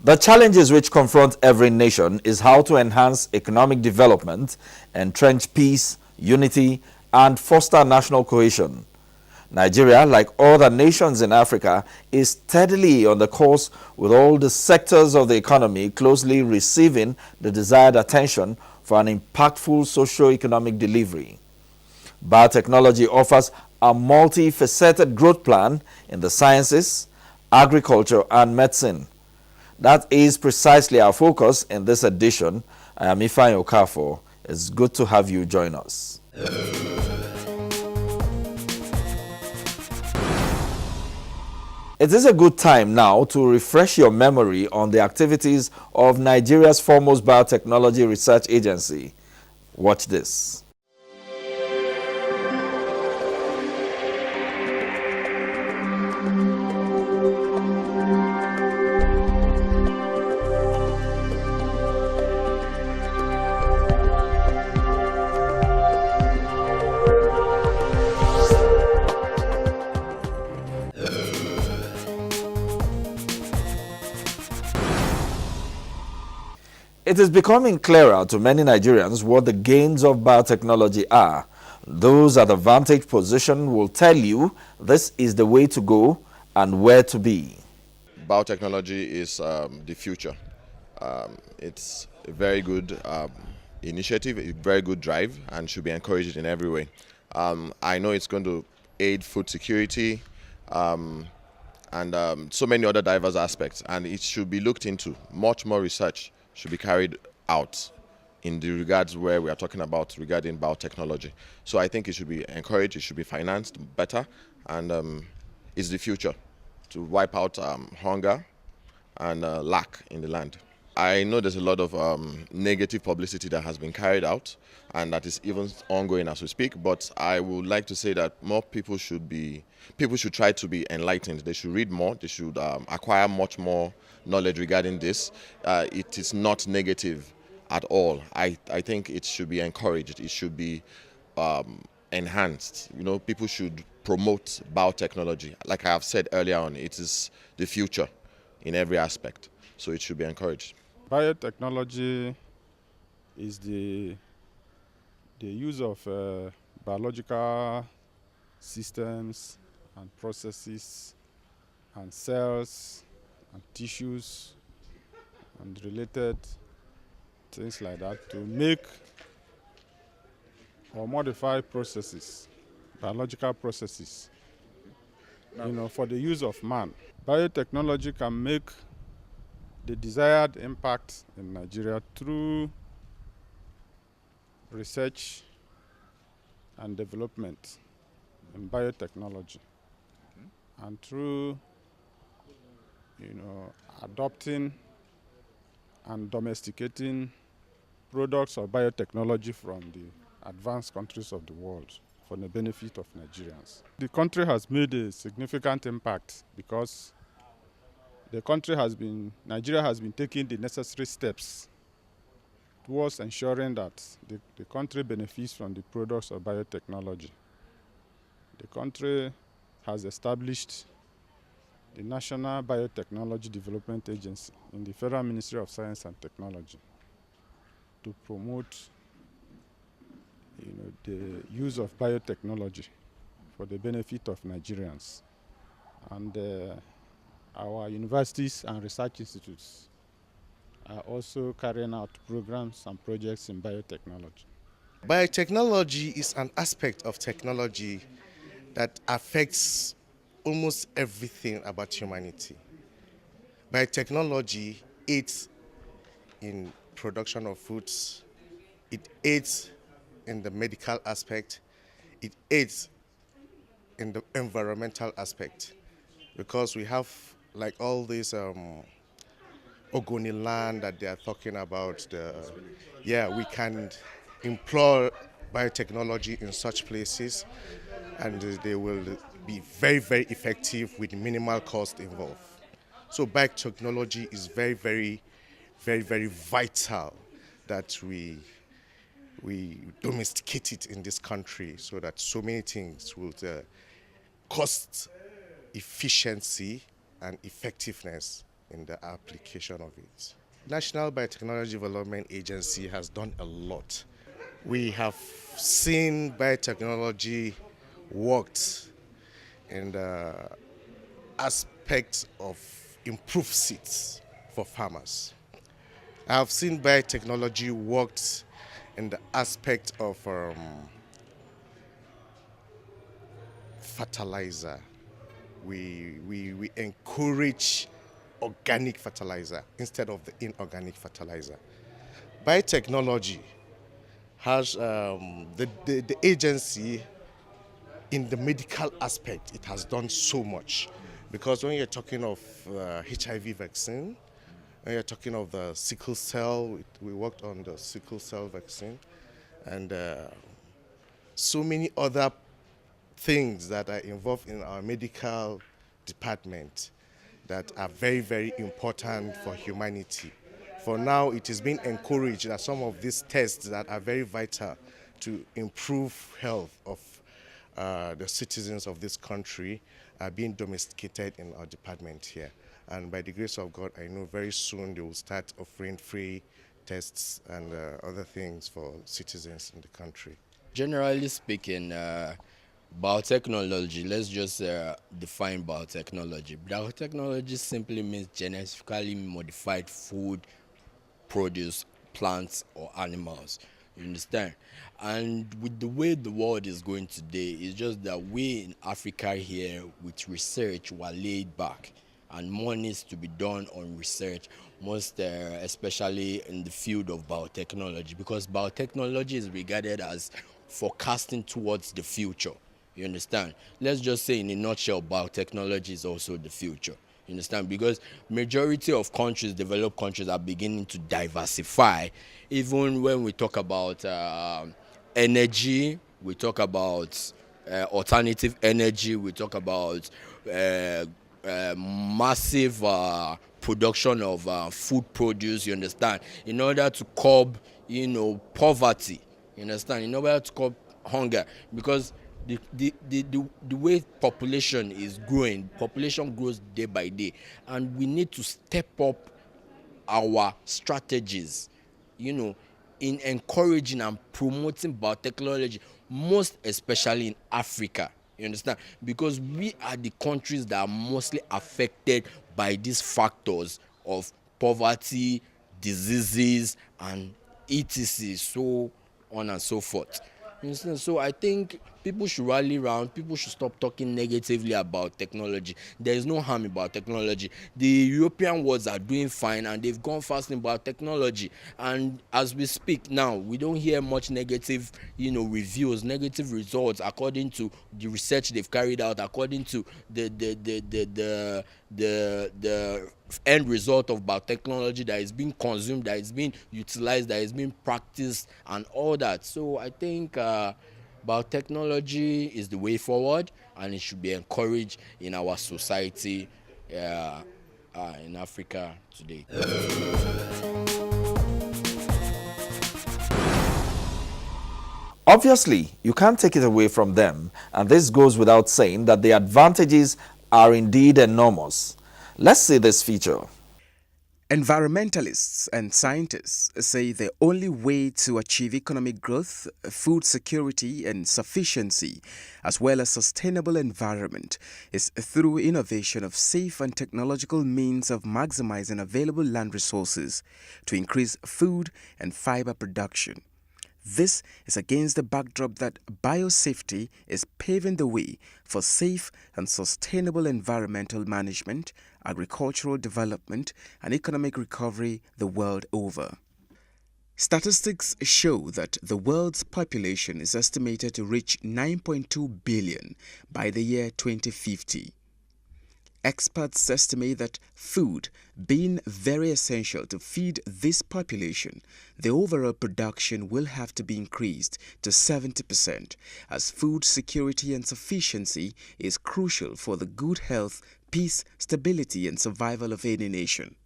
The challenges which confront every nation is how to enhance economic development, entrench peace, unity, and foster national cohesion. Nigeria, like other nations in Africa, is steadily on the course, with all the sectors of the economy closely receiving the desired attention for an impactful socio-economic delivery. Biotechnology offers a multifaceted growth plan in the sciences, agriculture, and medicine. That is precisely our focus in this edition. I am Ifeanyi Okafor. It's good to have you join us. It is a good time now to refresh your memory on the activities of Nigeria's foremost biotechnology research agency. Watch this. It is becoming clearer to many Nigerians what the gains of biotechnology are. Those at the vantage position will tell you this is the way to go and where to be. Biotechnology is the future. It's a very good initiative, a very good drive, and should be encouraged in every way. I know it's going to aid food security and so many other diverse aspects, and it should be looked into. Much more research should be carried out in the regards where we are talking about regarding biotechnology. So I think it should be encouraged, it should be financed better, and it's the future to wipe out hunger and lack in the land. I know there's a lot of negative publicity that has been carried out, and that is even ongoing as we speak, but I would like to say that more people should try to be enlightened. They should read more, they should acquire much more knowledge regarding this. It is not negative at all. I think it should be encouraged, it should be enhanced. You know, people should promote biotechnology. Like I have said earlier on, it is the future in every aspect, so it should be encouraged. Biotechnology is the use of biological systems and processes and cells and tissues and related things like that to make or modify processes, biological processes, for the use of man. Biotechnology can make the desired impact in Nigeria through research and development in biotechnology, and through adopting and domesticating products of biotechnology from the advanced countries of the world for the benefit of Nigerians. The country has made a significant impact because Nigeria has been taking the necessary steps towards ensuring that the country benefits from the products of biotechnology. The country has established the National Biotechnology Development Agency in the Federal Ministry of Science and Technology to promote the use of biotechnology for the benefit of Nigerians. And our universities and research institutes are also carrying out programs and projects in biotechnology. Biotechnology is an aspect of technology that affects almost everything about humanity. Biotechnology aids in production of foods, it aids in the medical aspect, it aids in the environmental aspect, because we have like all this Ogoni land that they are talking about. We can employ biotechnology in such places, and they will be very, very effective with minimal cost involved. So biotechnology is very, very, very, very vital that we domesticate it in this country, so that so many things will cost efficiency and effectiveness in the application of it. National Biotechnology Development Agency has done a lot. We have seen biotechnology worked in the aspects of improved seeds for farmers. I have seen biotechnology worked in the aspect of fertilizer. We encourage organic fertilizer instead of the inorganic fertilizer. Biotechnology has the agency in the medical aspect. It has done so much, because when you're talking of HIV vaccine, when you're talking of the sickle cell, we worked on the sickle cell vaccine, and so many other things that are involved in our medical department that are very, very important for humanity. For now, it is being encouraged that some of these tests that are very vital to improve health of the citizens of this country are being domesticated in our department here. And by the grace of God, I know very soon they will start offering free tests and other things for citizens in the country. Generally speaking, biotechnology, let's just define biotechnology. Biotechnology simply means genetically modified food, produce, plants, or animals. You understand? And with the way the world is going today, it's just that we in Africa here with research were laid back, and more needs to be done on research, most especially in the field of biotechnology, because biotechnology is regarded as forecasting towards the future. You understand? Let's just say in a nutshell, biotechnology is also the future. You understand? Because majority of countries, developed countries, are beginning to diversify. Even when we talk about energy, we talk about alternative energy, we talk about massive production of food produce, you understand? In order to curb, poverty, you understand? In order to curb hunger, because the way population is growing, population grows day by day, and we need to step up our strategies, in encouraging and promoting biotechnology, most especially in Africa. You understand? Because we are the countries that are mostly affected by these factors of poverty, diseases, and etc. So on and so forth. You understand? So I think people should rally around. People should stop talking negatively about technology. There is no harm about technology. The European worlds are doing fine, and they've gone fast in biotechnology. And as we speak now, we don't hear much negative, reviews, negative results according to the research they've carried out, according to the end result of biotechnology that is being consumed, that is being utilized, that is being practiced, and all that. So I think biotechnology is the way forward, and it should be encouraged in our society in Africa today. Obviously, you can't take it away from them, and this goes without saying that the advantages are indeed enormous. Let's see this feature. Environmentalists and scientists say the only way to achieve economic growth, food security and sufficiency, as well as sustainable environment, is through innovation of safe and technological means of maximizing available land resources to increase food and fiber production. This is against the backdrop that biosafety is paving the way for safe and sustainable environmental management, agricultural development, and economic recovery the world over. Statistics show that the world's population is estimated to reach 9.2 billion by the year 2050. Experts estimate that food being very essential to feed this population, the overall production will have to be increased to 70%, as food security and sufficiency is crucial for the good health, peace, stability and survival of any nation.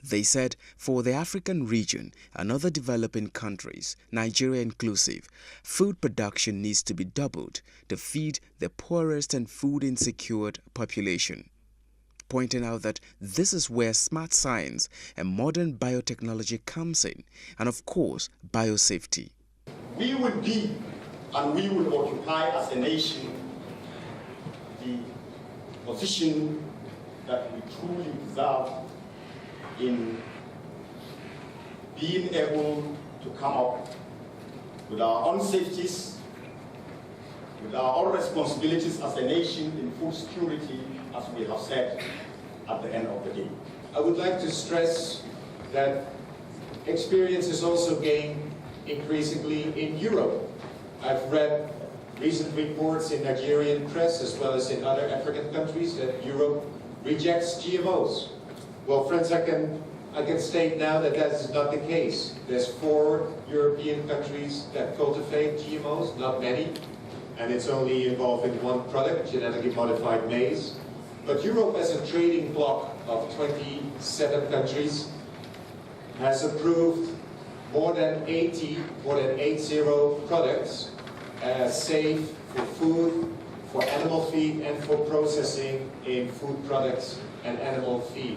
They said for the African region and other developing countries, Nigeria inclusive, food production needs to be doubled to feed the poorest and food insecure population, pointing out that this is where smart science and modern biotechnology comes in, and of course, biosafety. We will be and we will occupy as a nation the position that we truly deserve in being able to come up with our own safeties, with our own responsibilities as a nation in food security, as we have said at the end of the day. I would like to stress that experience is also gained increasingly in Europe. I've read recent reports in Nigerian press as well as in other African countries that Europe rejects GMOs. Well, friends, I can state now that that is not the case. There's 4 European countries that cultivate GMOs, not many, and it's only involving one product, genetically modified maize. But Europe, as a trading bloc of 27 countries, has approved more than 80 products as safe for food, for animal feed, and for processing in food products and animal feed.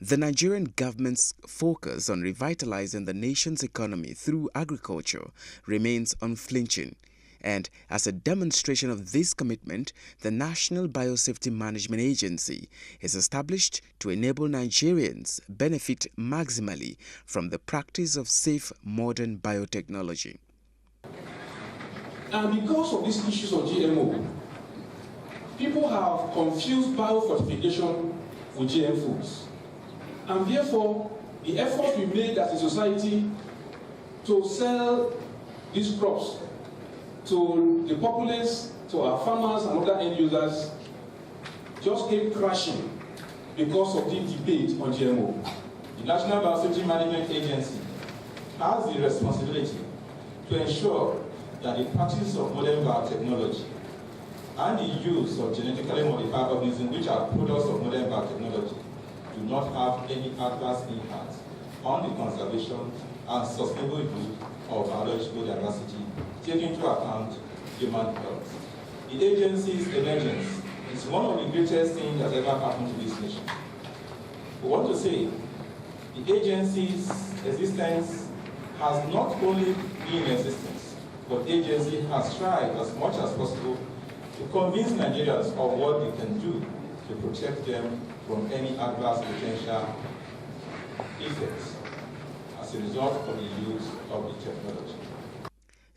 The Nigerian government's focus on revitalizing the nation's economy through agriculture remains unflinching. And as a demonstration of this commitment, the National Biosafety Management Agency is established to enable Nigerians benefit maximally from the practice of safe modern biotechnology. And because of these issues of GMO, people have confused biofortification with GM foods. And therefore, the effort we made as a society to sell these crops to the populace, to our farmers and other end users, just came crashing because of the debate on GMO. The National Biosafety Management Agency has the responsibility to ensure that the practice of modern biotechnology and the use of genetically modified organisms, which are products of modern biotechnology, do not have any adverse impact on the conservation and sustainable use of biological diversity, taking into account human health. The agency's emergence is one of the greatest things that ever happened to this nation. We want to say the agency's existence has not only been in existence, but the agency has tried as much as possible to convince Nigerians of what they can do to protect them from any adverse potential effects as a result of the use of the technology.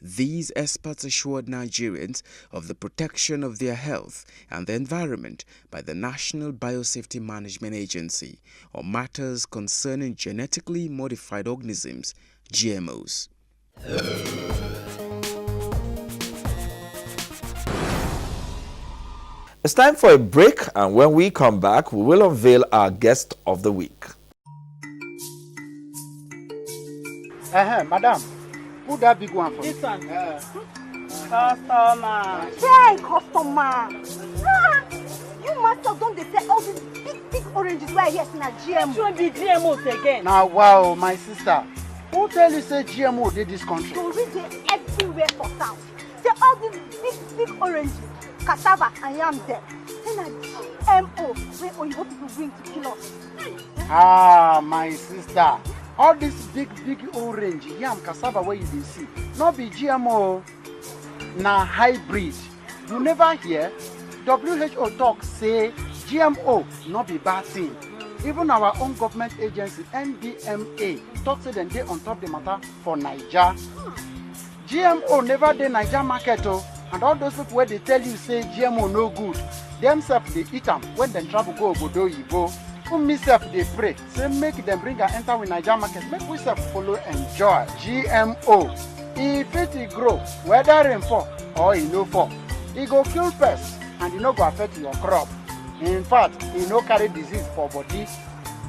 These experts assured Nigerians of the protection of their health and the environment by the National Biosafety Management Agency on matters concerning genetically modified organisms, GMOs. It's time for a break, and when we come back, we will unveil our guest of the week. Madam, put that big one for this me. One. Customer. Hey, customer. You must have done the sell all these big oranges right here in a GMO. Should be GMOs again. Now, wow, my sister. Who tell you say GMO did this country? So we dey everywhere for south. Say all these big oranges, cassava and yam there. Then a GMO where Oyibo people bring to kill us. Ah, my sister. All this big orange, yam, cassava where you dey see, not be GMO, na hybrid. You never hear WHO talk say GMO not be bad thing. Even our own government agency, NDMA, talk say dem dey on top the matter for Naija. GMO never dey Naija market o, and all those people wey dey tell you say GMO no good, dem sef dey eat am when dem travel go obodo oyibo. Me sef dey pray say make dem bring am enter with Naija market, make we sef follow enjoy. GMO, e fit grow whether rain fall or e no fall. E go kill pests and e no go affect your crop. In fact, e no carry disease for body.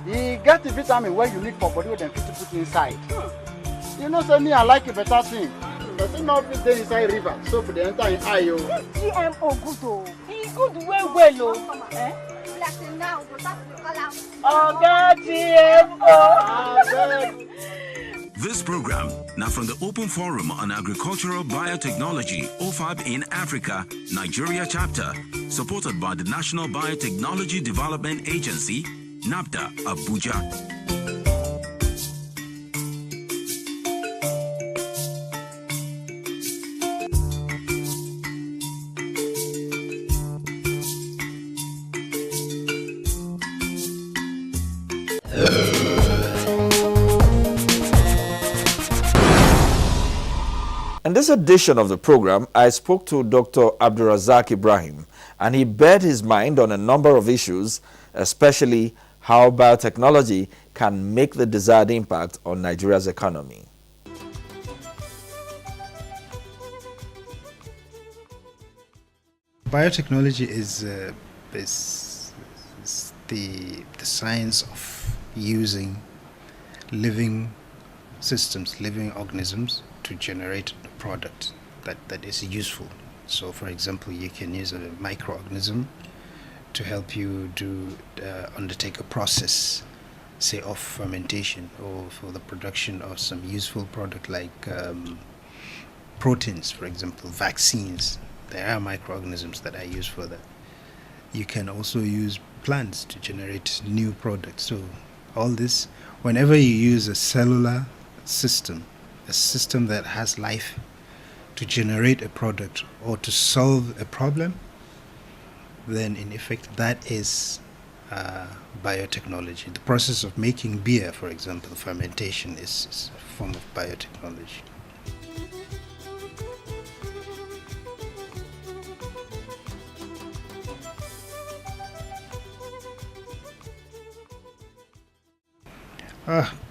E get the vitamin wey you need for body wey dem fit put inside. You know say me I like a better thing. Person no fit dey inside river, soap dey enter in eye o. This GMO good o. E good well o. Oga GMO. This program now from the Open Forum on Agricultural Biotechnology, OFAB in Africa, Nigeria chapter, supported by the National Biotechnology Development Agency, NABDA, Abuja. In this edition of the program, I spoke to Dr. Abdulrazaq Ibrahim, and he bared his mind on a number of issues, especially how biotechnology can make the desired impact on Nigeria's economy. Biotechnology is the science of using living systems, living organisms to generate a product that is useful. So, for example, you can use a microorganism to help you undertake a process, say, of fermentation or for the production of some useful product like proteins, for example, vaccines. There are microorganisms that are used for that. You can also use plants to generate new products. So all this, whenever you use a cellular system, a system that has life to generate a product or to solve a problem, then in effect that is biotechnology. The process of making beer, for example, fermentation is a form of biotechnology.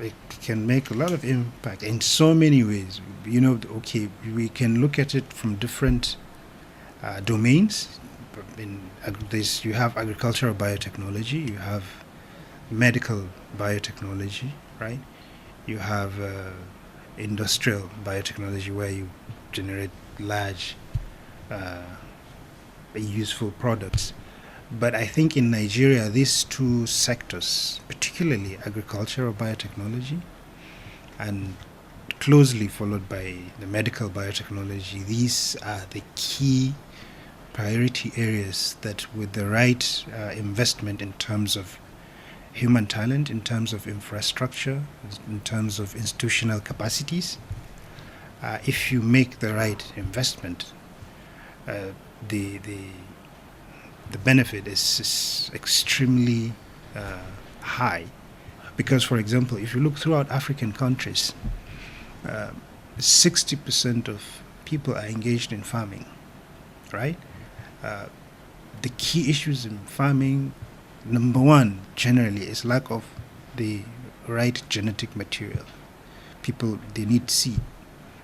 It can make a lot of impact in so many ways. You know, okay, we can look at it from different domains. You have agricultural biotechnology, you have medical biotechnology, right? You have industrial biotechnology where you generate large useful products. But I think in Nigeria, these two sectors, particularly agricultural biotechnology and closely followed by the medical biotechnology, these are the key priority areas that with the right investment in terms of human talent, in terms of infrastructure, in terms of institutional capacities, if you make the right investment, the benefit is extremely high. Because, for example, if you look throughout African countries, 60% of people are engaged in farming, right? The key issues in farming, number one, generally, is lack of the right genetic material. People, they need seed.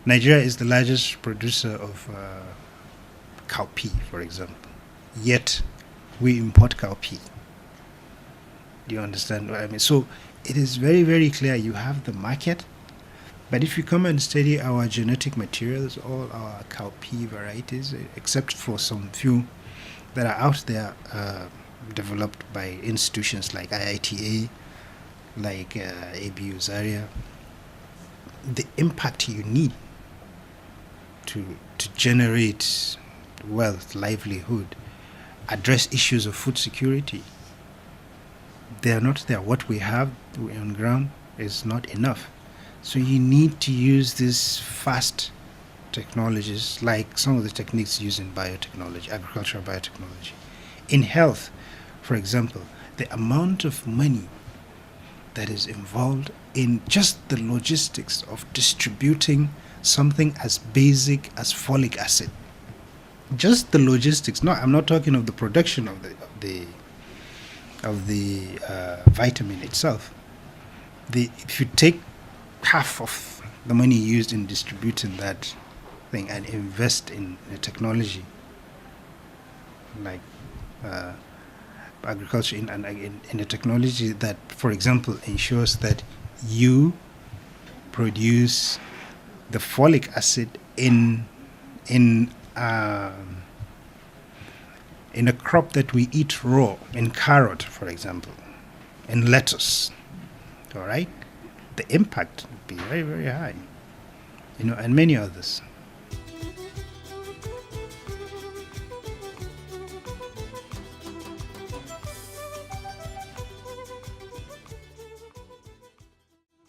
Nigeria is the largest producer of cowpea, for example. Yet, we import cowpea. Do you understand what I mean? So, it is very, very clear you have the market, but if you come and study our genetic materials, all our cowpea varieties, except for some few that are out there developed by institutions like IITA, like ABU Zaria, the impact you need to generate wealth, livelihood, address issues of food security, they are not there. What we have on ground is not enough. So you need to use these fast technologies like some of the techniques used in biotechnology, agricultural biotechnology. In health, for example, the amount of money that is involved in just the logistics of distributing something as basic as folic acid. Just the logistics. No, I'm not talking of the production of the vitamin itself. If you take half of the money used in distributing that thing and invest in a technology like agriculture, in a technology that, for example, ensures that you produce the folic acid in a crop that we eat raw, in carrot, for example, in lettuce, all right, the impact would be very, very high, and many others.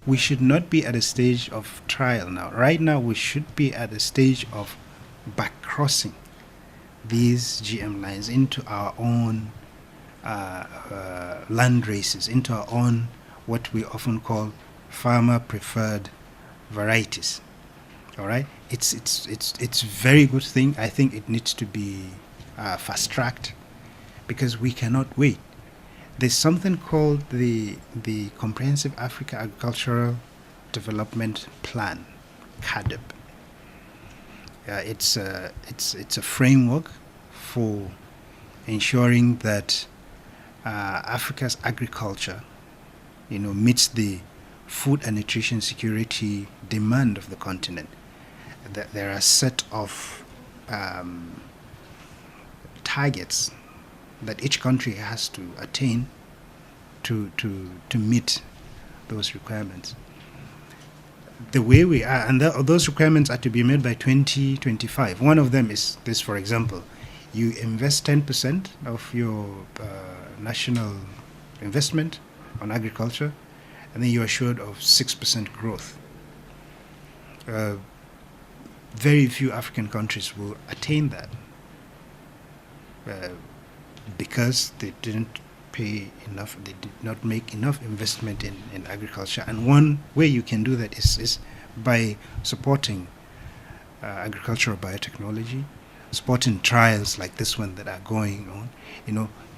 We should not be at a stage of trial now. Right now, we should be at a stage of back-crossing these GM lines into our own land races, into our own, what we often call farmer-preferred varieties. All right, it's a very good thing. I think it needs to be fast-tracked because we cannot wait. There's something called the Comprehensive Africa Agricultural Development Plan, CADEP. It's a framework for ensuring that Africa's agriculture, meets the food and nutrition security demand of the continent. There are a set of targets that each country has to attain to meet those requirements. The way we are, and those requirements are to be met by 2025. One of them is this, for example, you invest 10% of your national investment on agriculture, and then you're assured of 6% growth. Very few African countries will attain that. Because they didn't pay enough, they did not make enough investment in agriculture. And one way you can do that is by supporting agricultural biotechnology, supporting trials like this one that are going on.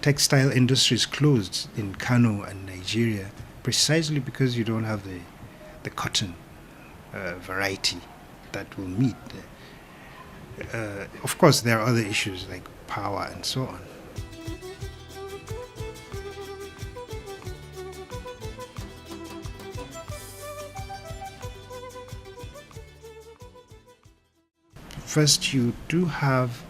Textile industries closed in Kano and Nigeria precisely because you don't have the cotton variety that will meet. Of course, there are other issues like power and so on. First, you do have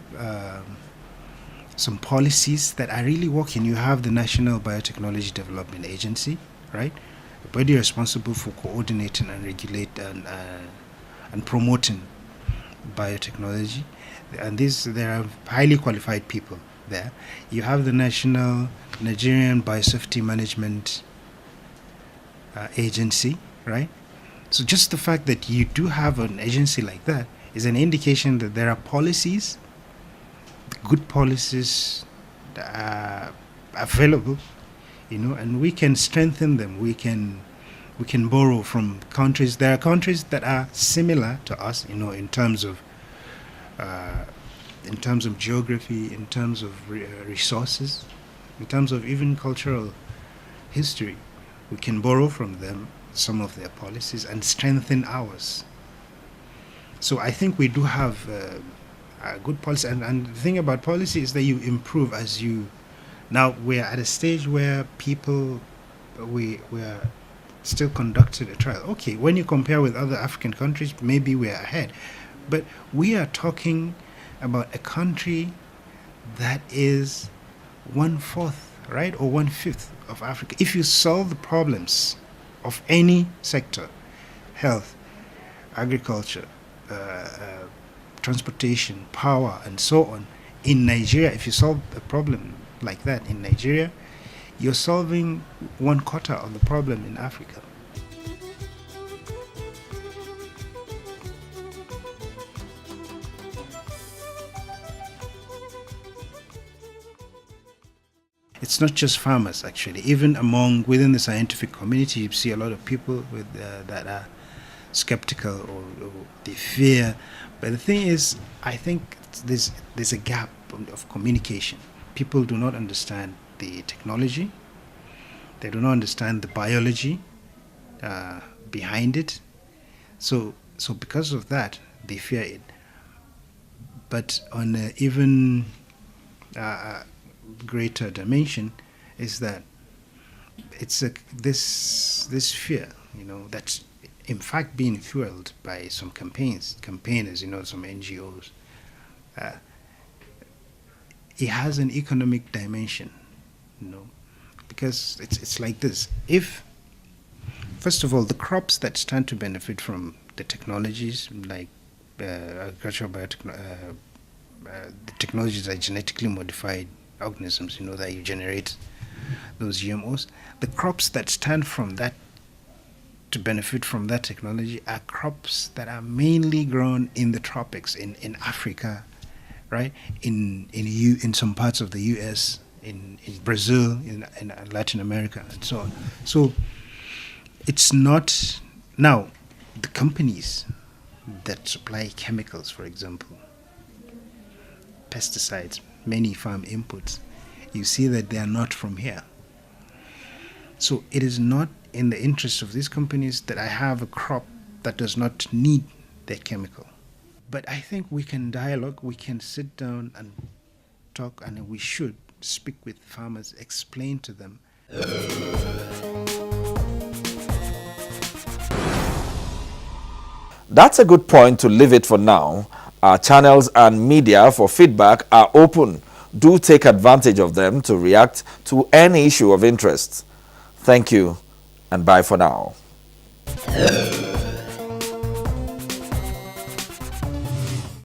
some policies that are really working. You have the National Biotechnology Development Agency, right? A body responsible for coordinating and regulating and promoting biotechnology. And there are highly qualified people there. You have the Nigerian Biosafety Management Agency, right? So just the fact that you do have an agency like that is an indication that there are policies, good policies that are available, and we can strengthen them. We can borrow from countries. There are countries that are similar to us, in terms of geography, in terms of resources, in terms of even cultural history. We can borrow from them some of their policies and strengthen ours. So I think we do have a good policy, and the thing about policy is that you improve as you. Now we're at a stage where we're still conducting a trial. Okay, when you compare with other African countries, maybe we're ahead, but we are talking about a country that is 1/4, right, or 1/5 of Africa. If you solve the problems of any sector, health, agriculture, transportation, power, and so on, in Nigeria, if you solve a problem like that in Nigeria, you're solving 1/4 of the problem in Africa. It's not just farmers, actually. Even within the scientific community, you see a lot of people that are skeptical or they fear. But the thing is, I think there's a gap of communication. People do not understand the technology. They do not understand the biology behind it. So because of that, they fear it. But on an even greater dimension is that it's this fear, that's in fact being fueled by some campaigns, campaigners, some NGOs. It has an economic dimension, because it's like this. If, first of all, the crops that stand to benefit from the technologies like agricultural biotechnology, the technologies are genetically modified organisms, that you generate those GMOs. The crops that stand from that to benefit from that technology are crops that are mainly grown in the tropics, in Africa, right? In some parts of the US, in Brazil, in Latin America, and so on. So it's not now the companies that supply chemicals, for example, pesticides, many farm inputs, you see that they are not from here. So it is not in the interest of these companies that I have a crop that does not need that chemical. But I think we can dialogue, we can sit down and talk, and we should speak with farmers, explain to them. That's a good point to leave it for now. Our channels and media for feedback are open. Do take advantage of them to react to any issue of interest. Thank you, and bye for now.